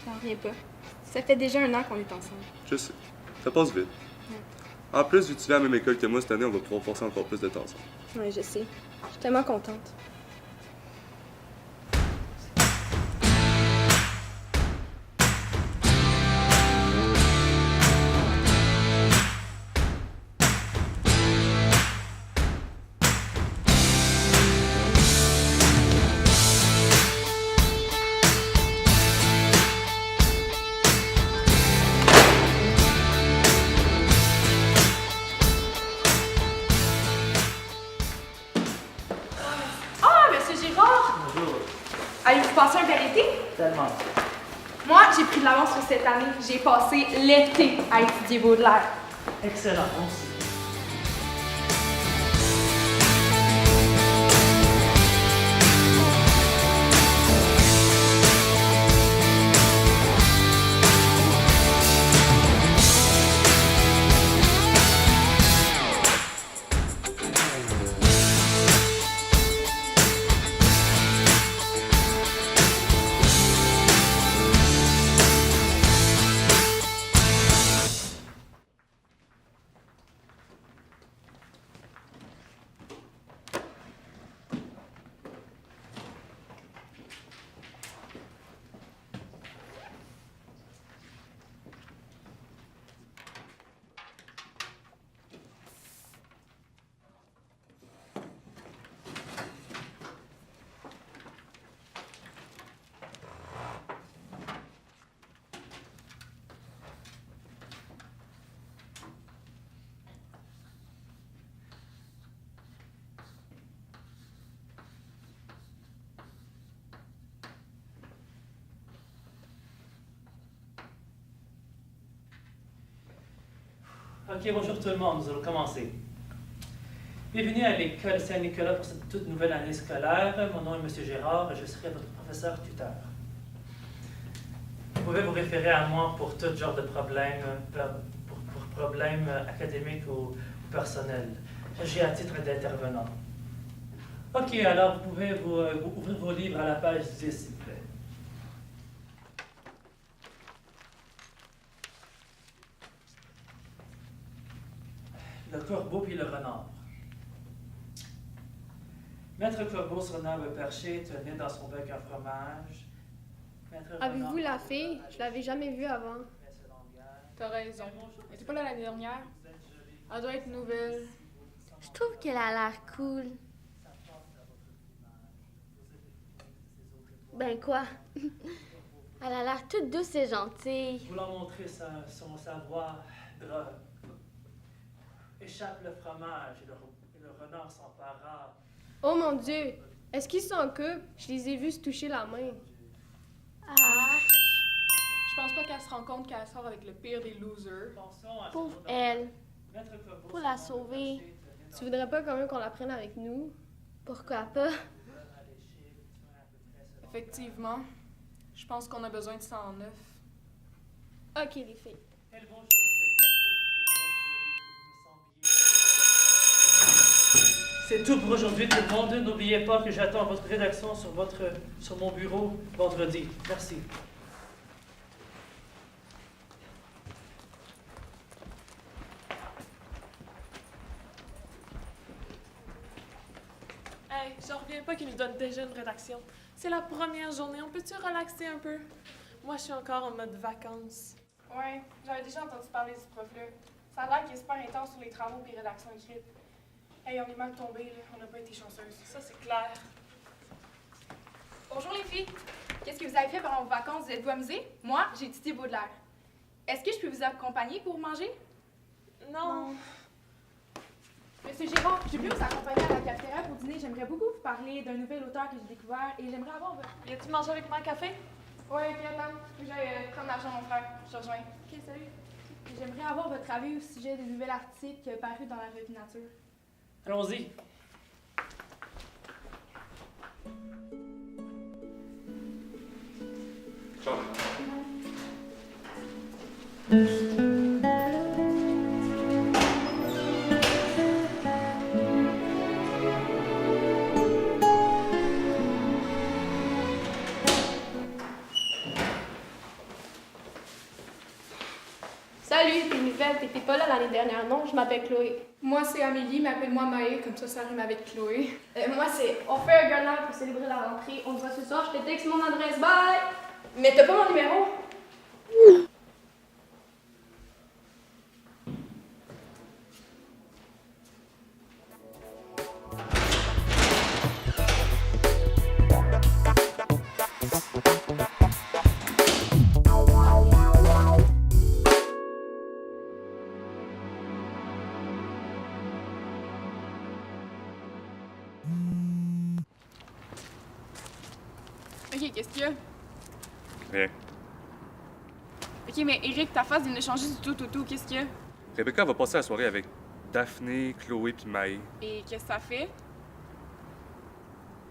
J'en reviens pas. Ça fait déjà 1 an qu'on est ensemble. Je sais. Ça passe vite. En plus, vu que tu vas à la même école que moi cette année, on va pouvoir passer encore plus de temps ensemble. Oui, je sais. Je suis tellement contente. Avez-vous passé un bel été? Tellement. Moi, j'ai pris de l'avance sur cette année. J'ai passé l'été à étudier Baudelaire. Excellent, on sait. Ok, bonjour tout le monde, nous allons commencer. Bienvenue à l'école Saint-Nicolas pour cette toute nouvelle année scolaire. Mon nom est M. Gérard et je serai votre professeur tuteur. Vous pouvez vous référer à moi pour tout genre de problèmes, pour problèmes académiques ou personnels. J'agis à titre d'intervenant. Ok, alors vous pouvez vous ouvrir vos livres à la page 10, s'il vous plaît. Le corbeau puis le renard. Maître Corbeau sur un arbre perché tenait dans son bec un fromage. Avez-vous la fille? Je l'avais jamais vue avant. T'as raison. Elle était pas là l'année dernière. Elle doit être nouvelle. Je trouve qu'elle a l'air cool. Ben quoi? Elle a l'air toute douce et gentille. Voulant montrer son savoir, échappe le fromage et le renard s'empara. Oh mon Dieu! Est-ce qu'ils sont en couple? Je les ai vus se toucher la main. Ah, Je pense pas qu'elle se rend compte qu'elle sort avec le pire des losers. pauvre elle. Pour la sauver. Tu voudrais pas quand même qu'on la prenne avec nous? Pourquoi pas? Effectivement, je pense qu'on a besoin de 109. Ok, les filles. C'est tout pour aujourd'hui tout le monde. N'oubliez pas que j'attends votre rédaction sur mon bureau vendredi. Merci. Hey, j'en reviens pas qu'ils nous donnent déjà une rédaction. C'est la première journée, on peut-tu relaxer un peu? Moi, je suis encore en mode vacances. Ouais, j'avais déjà entendu parler de ce prof-là. Ça a l'air qu'il est super intense sur les travaux et rédactions écrites. Hey, on est mal tombés, là. On n'a pas été chanceuses. Ça, c'est clair. Bonjour les filles! Qu'est-ce que vous avez fait pendant vos vacances? Vous êtes-vous amusées? Moi, j'ai étudié Baudelaire. Est-ce que je peux vous accompagner pour manger? Non. Monsieur Gérard, je peux vous accompagner à la cafétéria pour dîner. J'aimerais beaucoup vous parler d'un nouvel auteur que j'ai découvert et j'aimerais avoir votre... Viens-tu manger avec moi un café? Ouais, puis attends, faut que j'aille prendre l'argent de mon frère. Je te rejoins. Ok, salut. J'aimerais avoir votre avis au sujet des nouveaux articles parus dans la revue Nature. Allons-y. l'année dernière, non? Je m'appelle Chloé. Moi, c'est Amélie, mais appelle-moi Maë, comme ça rime avec Chloé. Moi, c'est... On fait un gala pour célébrer la rentrée. On se voit ce soir, je te texte mon adresse. Bye! Mais t'as pas mon numéro? Ok, qu'est-ce qu'il y a? Rien. Ok, mais Eric, ta face vient de changer du tout. Qu'est-ce qu'il y a? Rebecca va passer la soirée avec Daphné, Chloé puis Maë. Et qu'est-ce que ça fait?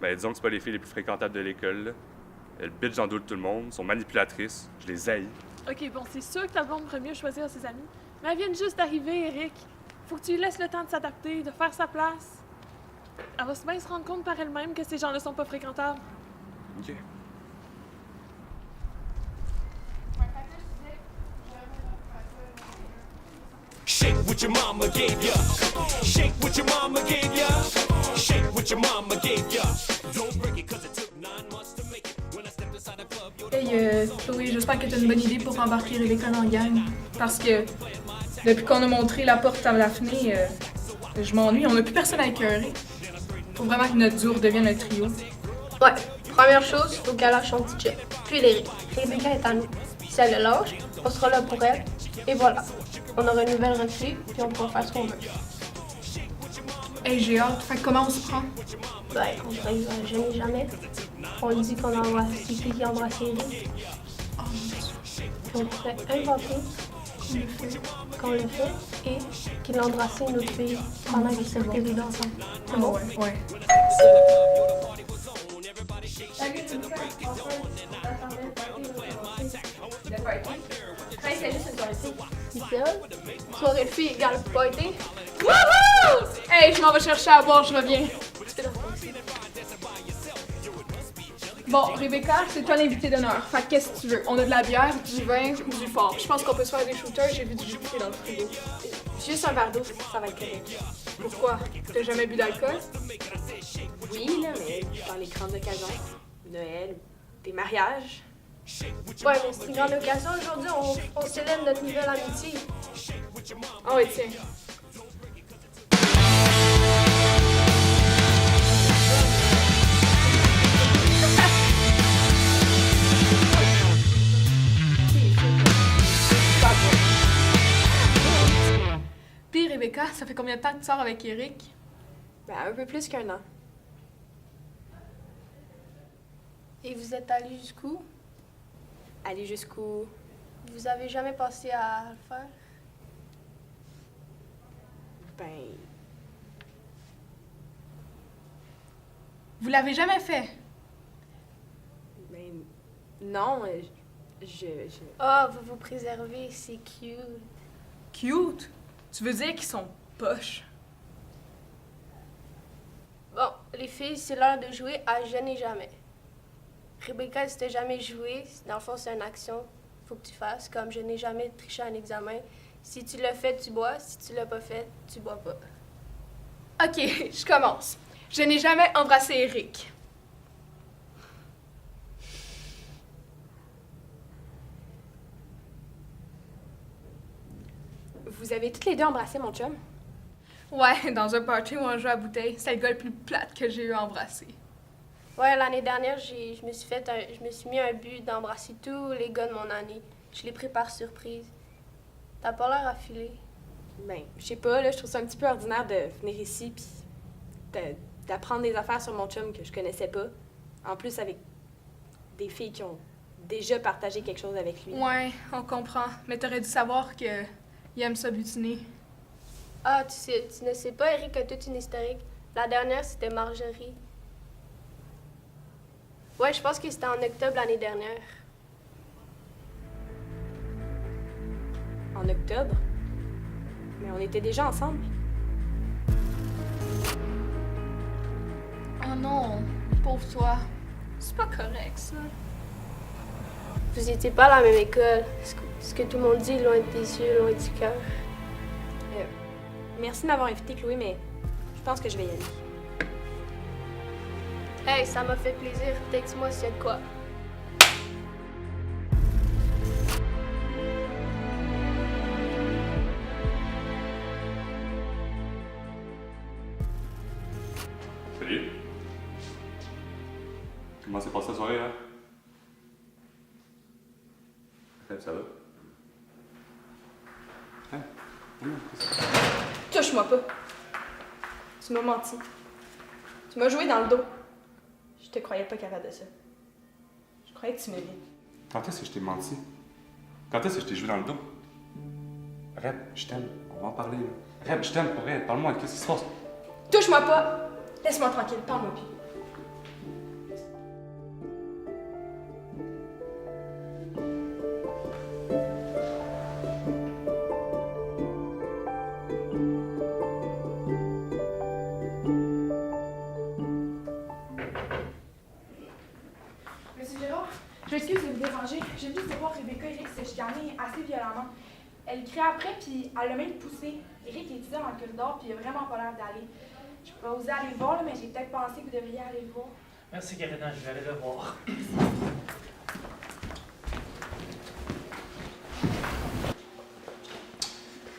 Ben, disons que c'est pas les filles les plus fréquentables de l'école, là. Elles bitchent dans le dos de tout le monde, sont manipulatrices, je les haïs. Ok, bon, c'est sûr que ta blonde pourrait mieux choisir ses amis. Mais elle vient juste d'arriver, Eric. Faut que tu lui laisses le temps de s'adapter, de faire sa place. Elle va bien se rendre compte par elle-même que ces gens-là sont pas fréquentables. OK. Shake what your mama gave ya. Shake what your mama gave ya. Shake what your mama gave ya. Don't break it cause it took 9 months to make it. When I stepped inside the club, yo. Hey, Chloé, j'espère que t'as une bonne idée pour embarquer Rebecca dans la gang. Parce que depuis qu'on a montré la porte à Daphné, je m'ennuie, on n'a plus personne à écœurer. Faut vraiment que notre duo redevienne un trio. Ouais. Première chose, faut qu'elle lâche son petit chip. Puis les Rebecca est à nous. Si elle le lâche, on sera là pour elle. Et voilà. On aura une nouvelle recrue, puis on pourra faire ce qu'on veut. Hey, j'ai hâte. Fait que comment on se prend? Ben, on dirait que je n'ai jamais. On dit qu'on embrasse les filles qui embrassent les filles. On pourrait inventer qu'on le fait et qu'il embrassait une autre fille pendant qu'ils se les deux ensemble. C'est bon? Ouais. C'est juste une soirée de filles. Soirée de filles égale party. Wouhou! Hey, je m'en vais chercher à boire, je reviens. Bon, Rebecca, c'est toi l'invité d'honneur. Fait que qu'est-ce que tu veux? On a de la bière, du vin ou du fort. Je pense qu'on peut se faire des shooters, j'ai vu du jus dans le frigo. Juste un verre d'eau, ça va être correct. Pourquoi? T'as jamais bu d'alcool? Oui, là, mais dans les grandes occasions. Noël, des mariages. Ouais, mais c'est une grande occasion aujourd'hui. On célèbre notre nouvelle amitié. Ah ouais, tiens. Puis Rebecca, ça fait combien de temps que tu sors avec Eric? Ben, un peu plus qu'1 an. Et vous êtes allés jusqu'où? Aller jusqu'où? Vous avez jamais pensé à le faire? Ben, Vous l'avez jamais fait? ben, non, Ah, vous vous préservez, c'est cute. Cute? Tu veux dire qu'ils sont poches? Bon, les filles, c'est l'heure de jouer à Je n'ai jamais. Rebecca, si t'as jamais joué, dans le fond, c'est une action. Faut que tu fasses. Comme je n'ai jamais triché à un examen. Si tu l'as fait, tu bois. Si tu l'as pas fait, tu bois pas. Ok, je commence. Je n'ai jamais embrassé Eric. vous avez toutes les deux embrassé mon chum? Ouais, dans un party où on joue à bouteille. C'est le gars le plus plate que j'ai eu à embrasser. Ouais, l'année dernière, je me suis mis un but d'embrasser tous les gars de mon année. Je l'ai pris par surprise. T'as pas l'air affilé. Ben, je sais pas, là, je trouve ça un petit peu ordinaire de venir ici puis d'apprendre des affaires sur mon chum que je connaissais pas. En plus, avec des filles qui ont déjà partagé quelque chose avec lui. Ouais, on comprend. Mais t'aurais dû savoir que il aime ça butiner. Ah, tu ne sais pas, Eric a toute une historique. La dernière, c'était Marjorie. Ouais, je pense que c'était en octobre l'année dernière. En octobre? Mais on était déjà ensemble. Oh non, pauvre toi. C'est pas correct, ça. Vous étiez pas à la même école. Ce que tout le monde dit, loin de tes yeux, loin du cœur. Merci de m'avoir invité, Chloé, mais je pense que je vais y aller. Hey, ça m'a fait plaisir. Texte-moi s'il y a de quoi. Salut. Comment s'est passée la soirée, hein? Ça va? Hein? Touche-moi pas. Tu m'as menti. Tu m'as joué dans le dos. Je te croyais pas capable de ça. Je croyais que tu m'aimais. Quand est-ce que je t'ai menti? Quand est-ce que je t'ai joué dans le dos? Reb, je t'aime. On va en parler, là. Reb, je t'aime pour vrai. Parle-moi, qu'est-ce qui se passe? Touche-moi pas. Laisse-moi tranquille. Parle-moi plus. Monsieur Gérard, je m'excuse de vous déranger. J'ai juste de voir Rebecca et Eric se chicaner assez violemment. Elle crie après, puis elle l'a même poussé. Eric étudie dans le corridor, puis il a vraiment pas l'air d'aller. Je peux pas oser aller le voir, là, mais j'ai peut-être pensé que vous devriez aller le voir. Merci, Karina, je vais aller le voir.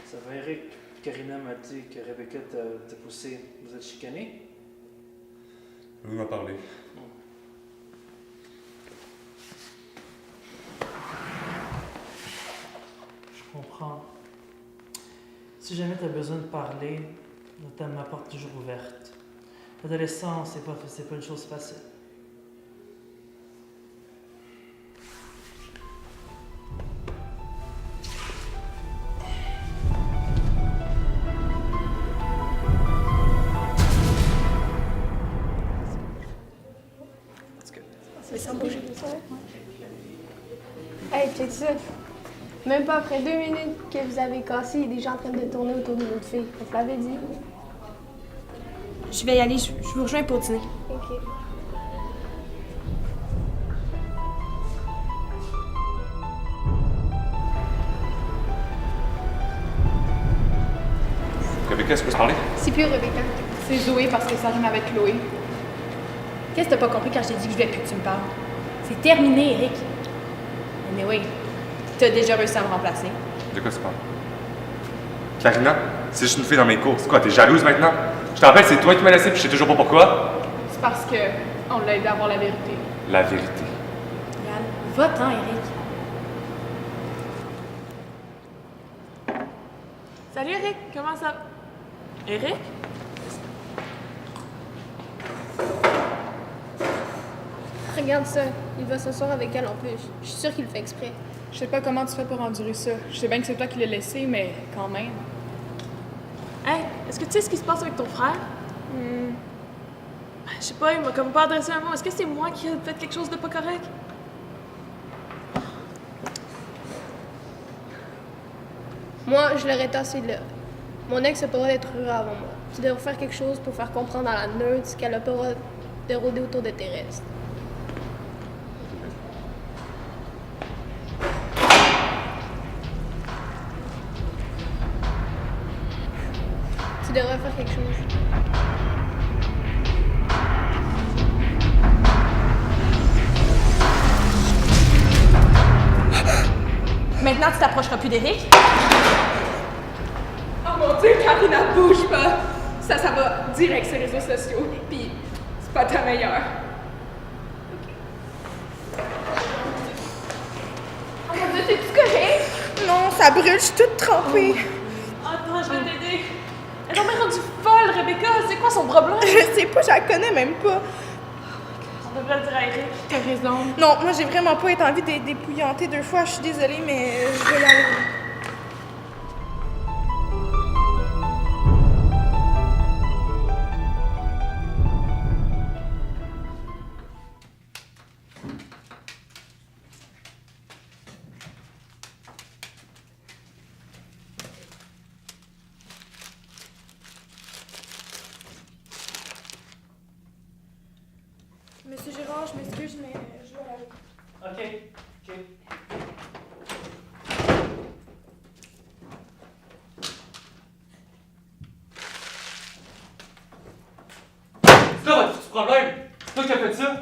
Ça va, Eric? Karina m'a dit que Rebecca t'a poussé. Vous êtes chicané? Oui, m'a parlé. Je comprends. Si jamais tu as besoin de parler, t'as ma porte toujours ouverte. L'adolescence, c'est pas une chose facile. Mais ça bouge. Hey, check ça. Même pas après 2 minutes que vous avez cassé, il est déjà en train de tourner autour d'une autre fille. On te l'avait dit. Je vais y aller. Je vous rejoins pour dîner. OK. Rebecca, est-ce que tu peux se parler? C'est plus Rebecca. C'est Zoé parce que ça rime avec Chloé. Qu'est-ce que t'as pas compris quand je t'ai dit que je voulais plus que tu me parles? C'est terminé, Eric. Mais oui, t'as déjà réussi à me remplacer. De quoi tu parles? Karina, c'est juste une fille dans mes cours. C'est quoi, t'es jalouse maintenant? Je te rappelle, c'est toi qui m'as laissé, puis je sais toujours pas pourquoi. C'est parce que on l'a aidé à voir la vérité. La vérité. Yann, va-t'en, Eric. Salut Eric, comment ça va? Eric? Regarde ça. Il va s'asseoir avec elle en plus. Je suis sûre qu'il le fait exprès. Je sais pas comment tu fais pour endurer ça. Je sais bien que c'est toi qui l'as laissé, mais quand même. Hey, est-ce que tu sais ce qui se passe avec ton frère? Je sais pas, il m'a comme pas adressé un mot. Est-ce que c'est moi qui ai fait quelque chose de pas correct? Moi, je l'aurais tassé là. Mon ex n'a pas le droit d'être heureux avant moi. Tu devrais faire quelque chose pour faire comprendre à la nerd qu'elle a pas le droit de rôder autour de tes restes. Tu devrais faire quelque chose. Maintenant, tu t'approcheras plus d'Eric? Oh mon Dieu, Karina, bouge pas! Ça va direct sur les réseaux sociaux. Puis, c'est pas ta meilleure. Oh mon Dieu, t'es-tu correct? Non, ça brûle, je suis toute trempée. Attends, je vais t'aider. Elle est tombée rendue folle, Rebecca. C'est quoi son problème? Je sais pas, je la connais même pas. On devrait le dire à Eric. T'as raison. Non, moi j'ai vraiment pas été envie de dépouillanter 2 fois, je suis désolée, mais je vais y aller. Monsieur Gérard, je m'excuse, mais je dois y aller. OK. quoi votre petit problème? C'est toi qui as fait ça?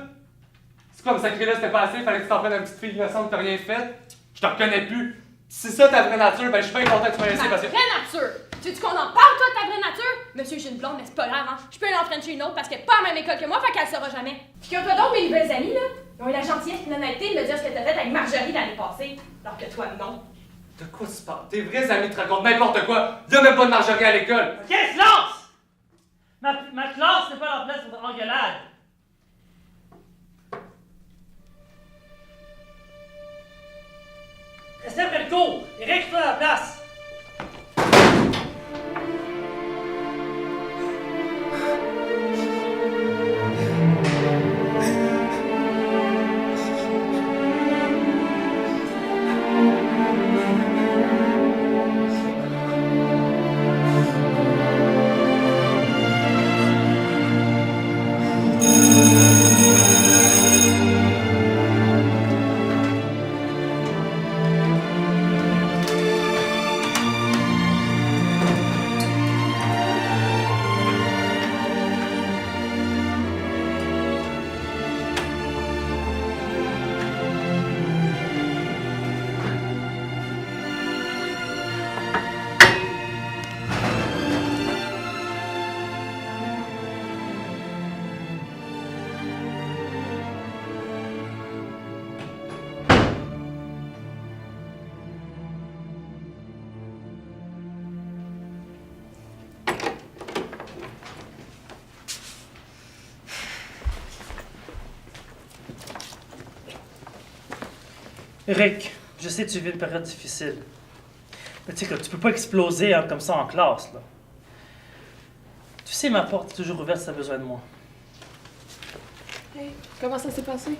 C'est quoi, me sacrer là, c'était pas assez? Fallait que tu t'en prennes une petite fille innocente qui t'a rien fait? Je te reconnais plus. Si c'est ça ta vraie nature, ben je suis pas content que tu m'aies laissé parce que... Vraie nature! Tu veux qu'on en parle, toi, de ta vraie nature? Monsieur, j'ai une blonde, mais c'est pas grave, hein? Je peux aller en frencher une autre parce qu'elle est pas à la même école que moi, fait qu'elle le saura jamais. Puis que toi donc, mes nouvelles amies, là, ils ont eu la gentillesse et l'honnêteté de me dire ce que t'as fait avec Marjorie l'année passée, alors que toi, non. De quoi tu parles? Tes vrais amis te racontent n'importe quoi. Y'a même pas de Marjorie à l'école. Ok, silence! Ma classe n'est pas la place pour engueulade. Restez après le cours. Eric, toi à la place. Eric, je sais que tu vis une période difficile. Mais tu sais que tu peux pas exploser comme ça en classe, là. Tu sais, ma porte est toujours ouverte si tu as besoin de moi. Hey, comment ça s'est passé?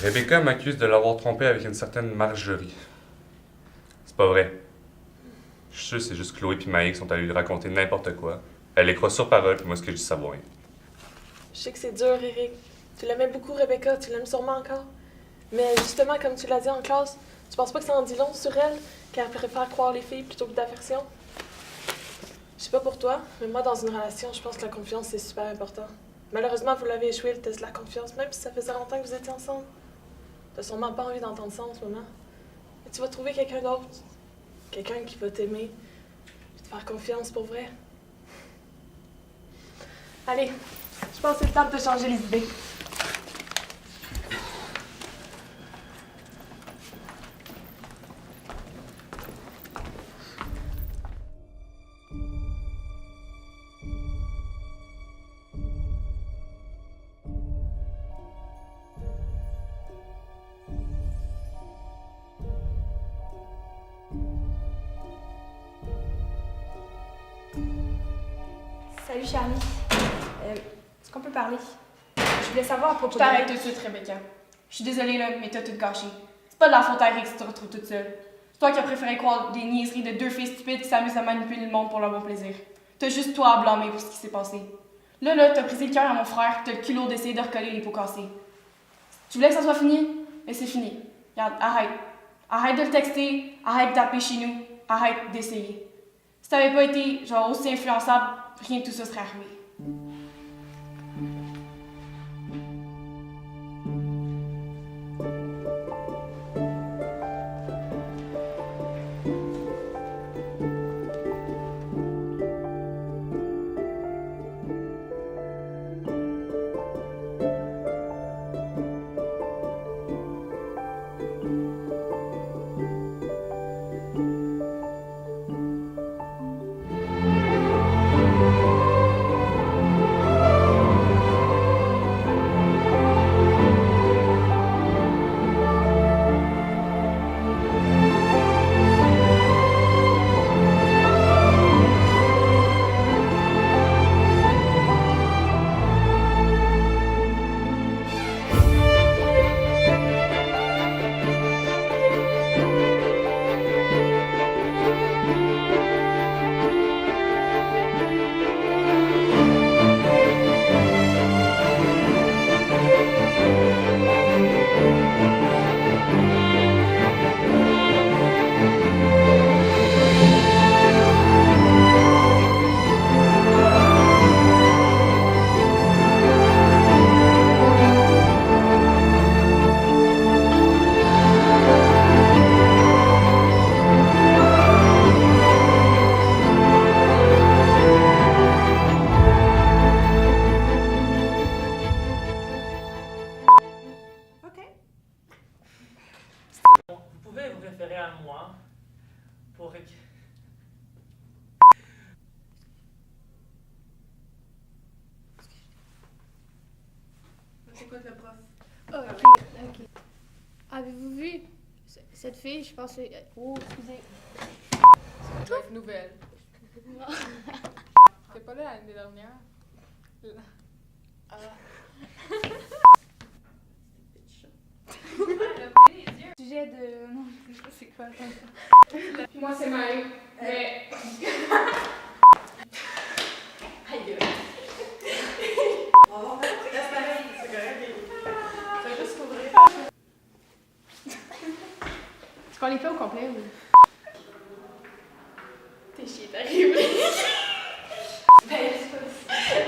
Rebecca m'accuse de l'avoir trompée avec une certaine Marjorie. C'est pas vrai. Je suis sûr que c'est juste Chloé et Maï qui sont allés lui raconter n'importe quoi. Elle les croit sur parole, puis moi ce que je dis, ça vaut rien. Je sais que c'est dur, Eric. Tu l'aimais beaucoup, Rebecca. Tu l'aimes sûrement encore. Mais justement, comme tu l'as dit en classe, tu penses pas que ça en dit long sur elle, qu'elle préfère croire les filles plutôt que d'affection? Je sais pas pour toi, mais moi, dans une relation, je pense que la confiance, c'est super important. Malheureusement, vous l'avez échoué, le test de la confiance, même si ça faisait longtemps que vous étiez ensemble. T'as sûrement pas envie d'entendre ça en ce moment. Mais tu vas trouver quelqu'un d'autre. Quelqu'un qui va t'aimer, puis te faire confiance pour vrai. Allez, je pense que c'est le temps de te changer les idées. Salut, Charlie. Est-ce qu'on peut parler? Je voulais savoir à propos Je t'arrête tout de suite, Rebecca. Je suis désolée, là, mais t'as tout gâché. C'est pas de la faute à Eric si tu te retrouves toute seule. C'est toi qui as préféré croire des niaiseries de deux filles stupides qui s'amusent à manipuler le monde pour leur bon plaisir. T'as juste toi à blâmer pour ce qui s'est passé. Là, t'as brisé le cœur à mon frère, t'as le culot d'essayer de recoller les pots cassés. Tu voulais que ça soit fini? Mais c'est fini. Regarde, arrête. Arrête de le texter, arrête de taper chez nous, arrête d'essayer. Si t'avais pas été, genre, aussi influençable, rien de tout ça serait arrivé. J'écoute le prof. Ok. Avez-vous vu cette fille? Je pense que... Oh, excusez. Ça doit être nouvelle. T'es pas là l'année dernière? Sujet de... Non, je sais pas c'est quoi. Moi, c'est Marie. Mais... Aïe! Oh, reste pareil, c'est correct. Fais juste couvrir. Est-ce qu'on les fait au complet ou? T'es chier, t'arrives. Ben,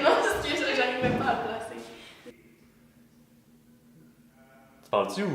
non, c'est que j'arrivais pas à le placer. Tu parles-tu ou...